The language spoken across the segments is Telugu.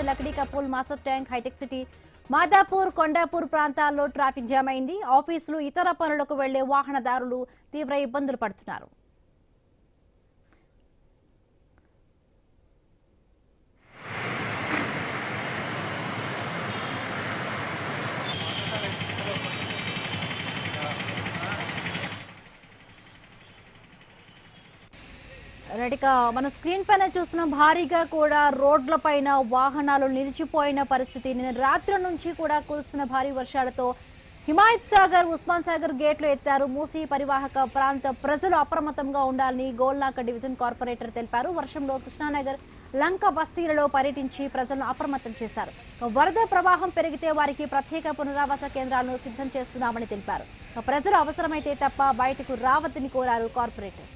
లక్డీ కపూల్ మాసప్ ట్యాంక్ హైటెక్ సిటీ మాదాపూర్ కొండాపూర్ ప్రాంతాల్లో ట్రాఫిక్ జామ్ అయింది. ఆఫీసులు ఇతర పనులకు వెళ్లే వాహనదారులు తీవ్ర ఇబ్బందులు పడుతున్నారు. మన స్క్రీన్ పైన చూస్తున్న భారీగా కూడా రోడ్ల పైన వాహనాలు నిలిచిపోయిన పరిస్థితి. నిన్న రాత్రి నుంచి కూడా కురుస్తున్న భారీ వర్షాలతో హిమాయత్ సాగర్, ఉస్మాన్ సాగర్ గేట్లు ఎత్తారు. మూసీ పరివాహక ప్రాంత ప్రజలు అప్రమత్తంగా ఉండాలని గోల్నాక డివిజన్ కార్పొరేటర్ తెలిపారు. వర్షంలో కృష్ణానగర్, లంక బస్తీలలో పర్యటించి ప్రజలను అప్రమత్తం చేశారు. వరద ప్రవాహం పెరిగితే వారికి ప్రత్యేక పునరావాస కేంద్రాలను సిద్ధం చేస్తున్నామని తెలిపారు. ప్రజలు అవసరమైతే తప్ప బయటకు రావద్దని కోరారు కార్పొరేటర్.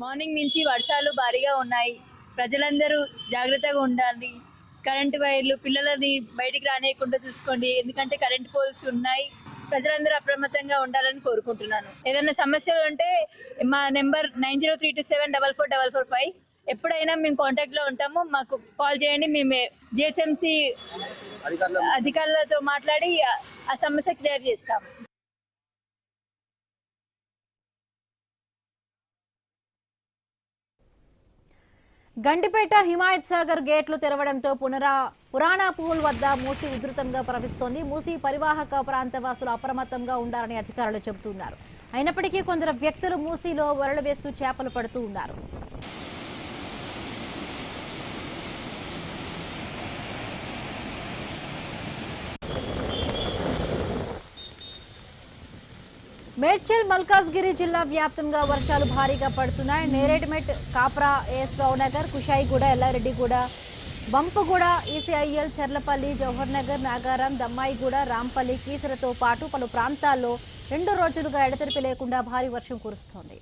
మార్నింగ్ నుంచి వర్షాలు భారీగా ఉన్నాయి. ప్రజలందరూ జాగ్రత్తగా ఉండాలి. కరెంటు వైర్లు పిల్లలని బయటికి రానియకుండా చూసుకోండి, ఎందుకంటే కరెంట్ పోల్స్ ఉన్నాయి. ప్రజలందరూ అప్రమత్తంగా ఉండాలని కోరుకుంటున్నాను. ఏదైనా సమస్యలు ఉంటే మా నెంబర్ 9032274445. ఎప్పుడైనా మేము కాంటాక్ట్లో ఉంటాము, మాకు కాల్ చేయండి. మేము జిహెచ్ఎంసీ అధికారులతో మాట్లాడి ఆ సమస్య క్లియర్ చేస్తాము. గండిపేట హిమాయత్ సాగర్ గేట్లు తెరవడంతో పురాణాపూల్ వద్ద మూసీ ఉధృతంగా ప్రవహిస్తోంది. మూసీ పరివాహక ప్రాంత వాసులు అప్రమత్తంగా ఉండాలని అధికారులు చెబుతున్నారు. అయినప్పటికీ కొందరు వ్యక్తులు మూసీలో వరలు వేస్తూ చేపలు పడుతూ ఉన్నారు. మేడ్చల్, మల్కాజ్గిరి జిల్లా వ్యాప్తంగా వర్షాలు భారీగా పడుతున్నాయి. నేరేడ్మెట్, కాప్రా, ఏఎస్ రావు నగర్, కుషాయిగూడ, ఎల్లారెడ్డిగూడ, బంపగూడ, ఈసీఐఎల్, చర్లపల్లి, జవహర్ నగర్, నాగారం, దమ్మాయిగూడ, రాంపల్లి, కీసరతో పాటు పలు ప్రాంతాల్లో 2 రోజులుగా ఎడతెరిపి లేకుండా భారీ వర్షం కురుస్తోంది.